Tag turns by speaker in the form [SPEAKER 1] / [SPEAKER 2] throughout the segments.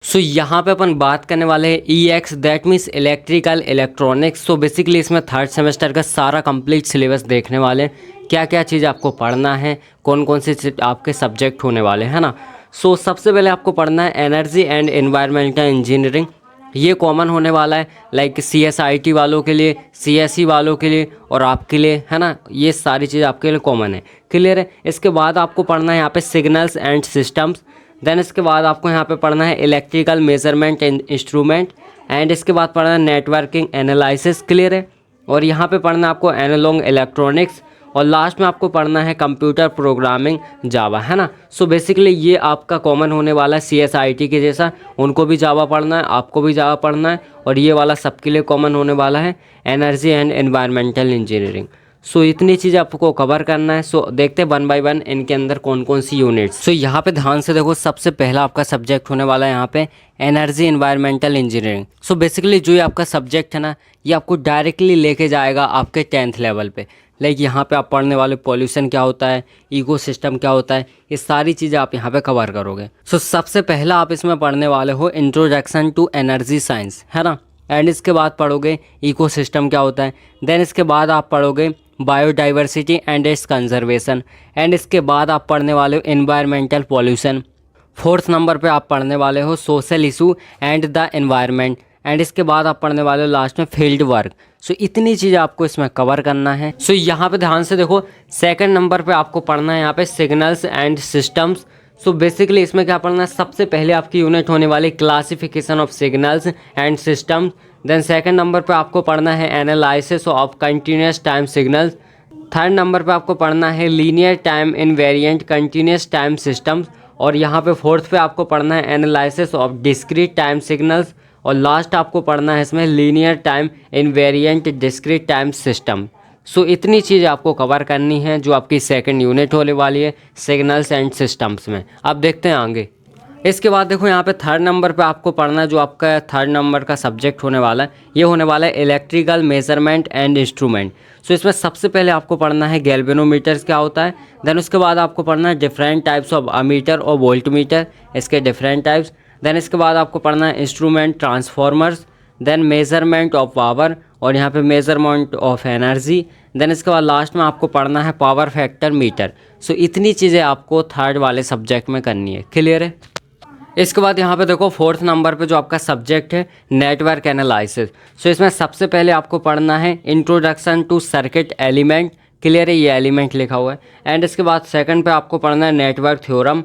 [SPEAKER 1] यहाँ पे अपन बात करने वाले हैं EX that means electrical electronics. Basically इसमें थर्ड सेमेस्टर का सारा कंप्लीट सिलेबस देखने वाले हैं, क्या क्या चीज़ आपको पढ़ना है, कौन कौन से आपके सब्जेक्ट होने वाले हैं ना। सबसे पहले आपको पढ़ना है एनर्जी एंड एनवायरमेंटल इंजीनियरिंग। ये कॉमन होने वाला है लाइक CSIT वालों के लिए, CSE वालों के लिए और आपके लिए, है ना। ये सारी चीज़ आपके लिए कॉमन है, क्लियर है। इसके बाद आपको पढ़ना है यहाँ पे सिग्नल्स एंड सिस्टम्स। देन इसके बाद आपको यहाँ पे पढ़ना है electrical measurement and instrument. And इसके बाद पढ़ना है नेटवर्किंग एनालिसिस, क्लियर है। और यहाँ पे पढ़ना है आपको एनालॉग इलेक्ट्रॉनिक्स। और लास्ट में आपको पढ़ना है कंप्यूटर प्रोग्रामिंग जावा, है ना। बेसिकली ये आपका कॉमन होने वाला है CSIT के जैसा, उनको भी जावा पढ़ना है, आपको भी जावा पढ़ना है। और ये वाला सबके लिए कॉमन होने वाला है एनर्जी एंड एनवायरमेंटल इंजीनियरिंग। इतनी चीज़ आपको कवर करना है। देखते हैं वन बाय वन इनके अंदर कौन कौन सी यूनिट्स। यहाँ पे ध्यान से देखो, सबसे पहला आपका सब्जेक्ट होने वाला है यहाँ पे एनर्जी एनवायरमेंटल इंजीनियरिंग। बेसिकली जो ये आपका सब्जेक्ट है ना, ये आपको डायरेक्टली लेके जाएगा आपके 10th लेवल पे। लाइक यहाँ पे आप पढ़ने वाले पॉल्यूशन क्या होता है, इकोसिस्टम क्या होता है, ये सारी चीज़ें आप यहाँ पे कवर करोगे। सबसे पहला आप इसमें पढ़ने वाले हो इंट्रोडक्शन टू एनर्जी साइंस, है ना। एंड इसके बाद पढ़ोगे इकोसिस्टम क्या होता है। देन इसके बाद आप पढ़ोगे biodiversity and it's conservation. And इसके बाद आप पढ़ने वाले हो एनवायरमेंटल पॉल्यूशन। 4th नंबर पे आप पढ़ने वाले हो social issue and the environment. And इसके बाद आप पढ़ने वाले हो लास्ट में फील्ड वर्क। इतनी चीज़ आपको इसमें कवर करना है। यहाँ पे ध्यान से देखो, 2nd नंबर पे आपको पढ़ना है यहाँ पे सिग्नल्स एंड सिस्टम्स। बेसिकली इसमें क्या पढ़ना है, सबसे पहले आपकी यूनिट होने वाली classification of signals and systems. Then 2nd number पे आपको पढ़ना है analysis of continuous time signals. 3rd number पे आपको पढ़ना है linear time invariant continuous time systems. और यहाँ पे 4th पे आपको पढ़ना है analysis of discrete time signals. और लास्ट आपको पढ़ना है इसमें linear time invariant discrete time system. इतनी चीज़ आपको कवर करनी है जो आपकी 2nd यूनिट होने वाली है सिग्नल्स एंड सिस्टम्स में। अब देखते हैं आगे। इसके बाद देखो यहाँ पे 3rd नंबर पे आपको पढ़ना है, जो आपका 3rd नंबर का सब्जेक्ट होने वाला है, ये होने वाला है इलेक्ट्रिकल मेजरमेंट एंड इंस्ट्रूमेंट। इसमें सबसे पहले आपको पढ़ना है गैल्वेनोमीटर्स क्या होता है। देन उसके बाद आपको पढ़ना है डिफरेंट टाइप्स ऑफ अमीटर और वोल्टमीटर, इसके डिफरेंट टाइप्स। देन इसके बाद आपको पढ़ना है instrument transformers. Then measurement of power और यहाँ पे मेजरमेंट ऑफ एनर्जी। देन इसके बाद लास्ट में आपको पढ़ना है पावर फैक्टर मीटर। इतनी चीज़ें आपको 3rd वाले सब्जेक्ट में करनी है, क्लियर है। इसके बाद यहाँ पे देखो 4th नंबर पे जो आपका सब्जेक्ट है नेटवर्क एनालिसिस। इसमें सबसे पहले आपको पढ़ना है introduction to circuit element, clear है, ये एलिमेंट लिखा हुआ है। एंड इसके बाद 2nd पे आपको पढ़ना है नेटवर्क थ्योरम।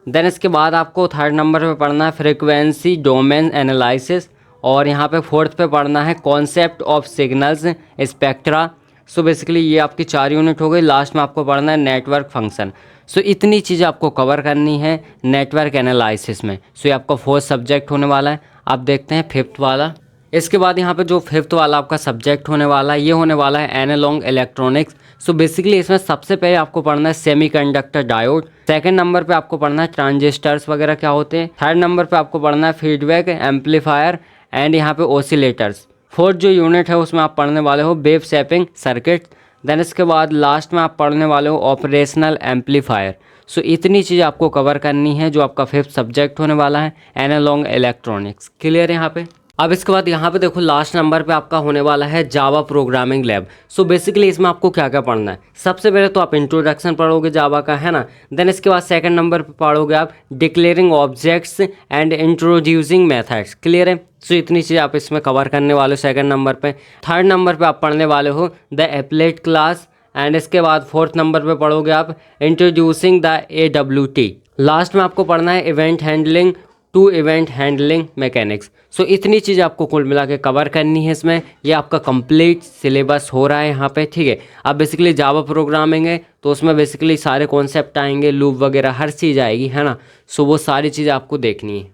[SPEAKER 1] देन इसके बाद आपको 3rd नंबर पे पढ़ना है फ्रीक्वेंसी डोमेन एनालिसिस। और यहाँ पे 4th पे पढ़ना है concept of signals spectra. Basically ये आपकी 4 यूनिट हो गई। लास्ट में आपको पढ़ना है नेटवर्क फंक्शन। इतनी चीज़ें आपको कवर करनी है नेटवर्क एनालिसिस में। ये आपका 4th सब्जेक्ट होने वाला है। अब देखते हैं 5th वाला। इसके बाद यहाँ पे जो 5th वाला आपका सब्जेक्ट होने वाला है, ये होने वाला है एनालॉग इलेक्ट्रॉनिक्स। बेसिकली इसमें सबसे पहले आपको पढ़ना है सेमीकंडक्टर डायोड। 2nd नंबर पे आपको पढ़ना है ट्रांजिस्टर्स वगैरह क्या होते हैं। 3rd नंबर पे आपको पढ़ना है फीडबैक एम्पलीफायर एंड यहाँ पे ऑसिलेटर्स। 4th जो यूनिट है उसमें आप पढ़ने वाले हो वेव शेपिंग सर्किट। देन इसके बाद लास्ट में आप पढ़ने वाले हो ऑपरेशनल एम्पलीफायर। इतनी चीज़ आपको कवर करनी है जो आपका 5th सब्जेक्ट होने वाला है एनालॉग इलेक्ट्रॉनिक्स, क्लियर है यहाँ पे। अब इसके बाद यहाँ पे देखो लास्ट नंबर पे आपका होने वाला है जावा प्रोग्रामिंग लैब। बेसिकली इसमें आपको क्या क्या पढ़ना है, सबसे पहले तो आप इंट्रोडक्शन पढ़ोगे जावा का, है ना। देन इसके बाद 2nd नंबर पे पढ़ोगे आप declaring objects and introducing methods, clear है। इतनी चीज़ आप इसमें कवर करने वाले हो 2nd नंबर पे। 3rd नंबर पे आप पढ़ने वाले हो द एप्लेट क्लास। एंड इसके बाद 4th नंबर पे पढ़ोगे आप इंट्रोड्यूसिंग द AWT। लास्ट में आपको पढ़ना है event handling to event handling mechanics. इतनी चीज़ आपको कुल मिला के कवर करनी है इसमें। ये आपका कंप्लीट सिलेबस हो रहा है यहाँ पे, ठीक है। अब बेसिकली जावा प्रोग्रामिंग है तो उसमें बेसिकली सारे कॉन्सेप्ट आएंगे, लूप वगैरह हर चीज़ आएगी, है ना। वो सारी चीज़ आपको देखनी है।